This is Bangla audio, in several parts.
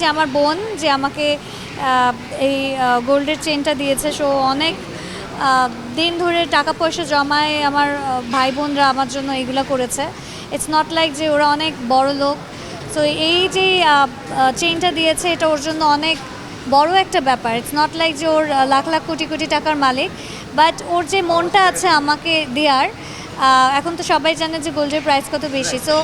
যে আমার বোন যে আমাকে এই গোল্ডের চেনটা দিয়েছে, সো অনেক দিন ধরে টাকা পয়সা জমায় আমার ভাই বোনরা আমার জন্য এগুলো করেছে। ইটস নট লাইক যে ওরা অনেক বড় লোক, সো এই যে চেনটা দিয়েছে এটা ওর জন্য অনেক বড় একটা ব্যাপার। ইটস নট লাইক যে ওর লাখ লাখ কোটি কোটি টাকার মালিক, বাট ওর যে মনটা আছে আমাকে দেওয়ার। এখন তো সবাই জানে যে গোল্ডের প্রাইস কত বেশি, সো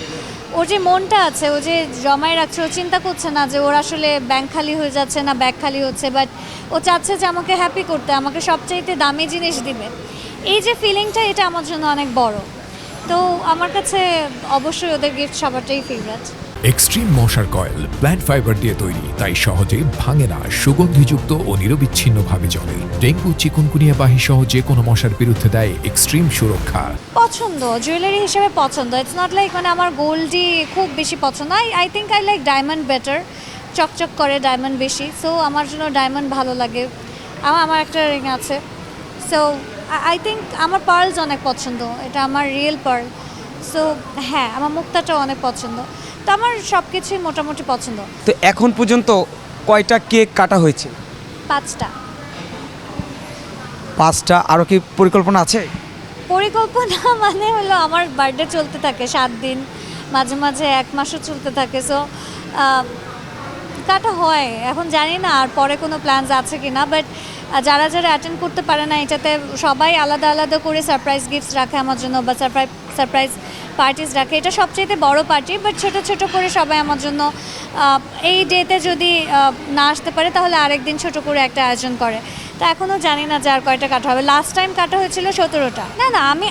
ওর যে মনটা আছে, ও যে জমায় রাখছে, ও চিন্তা করছে না যে ওর আসলে ব্যাংক খালি হয়ে যাচ্ছে না ব্যাগ খালি হচ্ছে, বাট ও চাচ্ছে যে আমাকে হ্যাপি করতে, আমাকে সবচাইতে দামি জিনিস দিবে। এই যে ফিলিংটা, এটা আমার জন্য অনেক বড়। তো আমার কাছে অবশ্যই ওদের গিফট সবারটাই ফেভারিট। এক্সট্রিম মশার কয়েল প্ল্যান্ট ফাইবার দিয়ে তৈরি, তাই সহজে ভাঙে না, সুগন্ধিযুক্ত ও নিরবিচ্ছিন্নভাবে জ্বলে। ডেঙ্গু, চিকুনগুনিয়া বাহি সহ যে কোনো মশার বিরুদ্ধে দেয় এক্সট্রিম সুরক্ষা। পছন্দ জুয়েলারি হিসেবে পছন্দ, ইটস নট লাইক মানে আমার গোল্ডই খুব বেশি পছন্দ। I think I like diamond better, চকচক করে ডায়মন্ড বেশি, সো আমার জন্য ডায়মন্ড ভালো লাগে। আমার একটা রিং আছে, সো আই থিঙ্ক আমার পার্লস অনেক পছন্দ, এটা আমার রিয়েল পার্ল। সো হ্যাঁ, আমার মুক্তাটাও অনেক পছন্দ। তো আমার সব কিছুই মোটামুটি পছন্দ। তো এখন পর্যন্ত কয়টা কেক কাটা হয়েছে? 5টা। 5টা। আরও কি পরিকল্পনা আছে? পরিকল্পনা মানে হলো আমার বার্থডে চলতে থাকে 7 দিন, মাঝে মাঝে 1 মাসও চলতে থাকে, সো কাটা হয়। এখন জানি না আর পরে কোনো প্ল্যানস আছে কি না, বাট যারা যারা অ্যাটেন্ড করতে পারে না, এটাতে সবাই আলাদা আলাদা করে সারপ্রাইজ গিফটস রাখে আমার জন্য, বা সারপ্রাইজ পার্টিস রাখে। এটা সবচেয়ে বড় পার্টি, বাট ছোটো ছোটো করে সবাই আমার জন্য এই ডেতে যদি না আসতে পারে তাহলে আরেকদিন ছোট করে একটা আয়োজন করে। তো এখনও জানি না যে আর কয়টা কাটা হবে। লাস্ট টাইম কাটা হয়েছিল 17টা। না না, আমি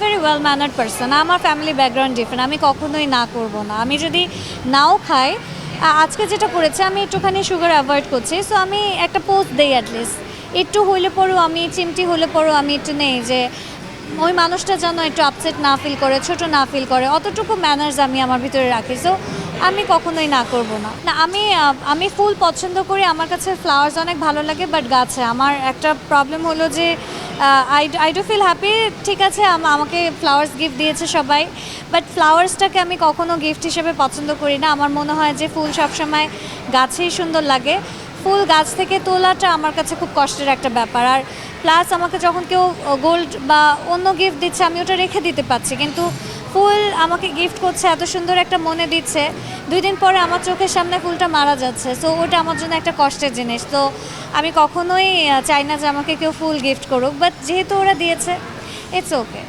ভেরি ওয়েল ম্যানার্ড পারসন, আমার ফ্যামিলি ব্যাকগ্রাউন্ড ডিফারেন্ট, আমি কখনোই না করব না। আমি যদি নাও খাই, আজকে যেটা করেছে আমি একটুখানি সুগার অ্যাভয়েড করছি, সো আমি একটা পোস্ট দেই অ্যাটলিস্ট, একটু হলে পরেও আমি চিমটি হলে পরেও আমি একটু নেই, যে ওই মানুষটা যেন একটু আপসেট না ফিল করে, ছোট না ফিল করে, অতটুকু ম্যানার্স আমি আমার ভিতরে রাখি। সো আমি কখনোই না করব না। না, আমি ফুল পছন্দ করি, আমার কাছে ফ্লাওয়ার্স অনেক ভালো লাগে, বাট গাছে আমার একটা প্রবলেম হলো যে আই ডু ফিল হ্যাপি। ঠিক আছে, আমাকে ফ্লাওয়ার্স গিফট দিয়েছে সবাই, বাট ফ্লাওয়ার্সটাকে আমি কখনো গিফট হিসেবে পছন্দ করি না। আমার মনে হয় যে ফুল সবসময় গাছেই সুন্দর লাগে, ফুল গাছ থেকে তোলাটা আমার কাছে খুব কষ্টের একটা ব্যাপার। আর প্লাস আমাকে যখন কেউ গোল্ড বা অন্য গিফট দিচ্ছে আমি ওটা রেখে দিতে পারছি, কিন্তু ফুল আমাকে গিফট করছে, এত সুন্দর একটা মনে দিচ্ছে, 2 দিন পরে আমার চোখের সামনে ফুলটা মারা যাচ্ছে, সো ওটা আমার জন্য একটা কষ্টের জিনিস। তো আমি কখনোই চাই না যে আমাকে কেউ ফুল গিফট করুক, বাট যেহেতু ওরা দিয়েছে, ইটস ওকে।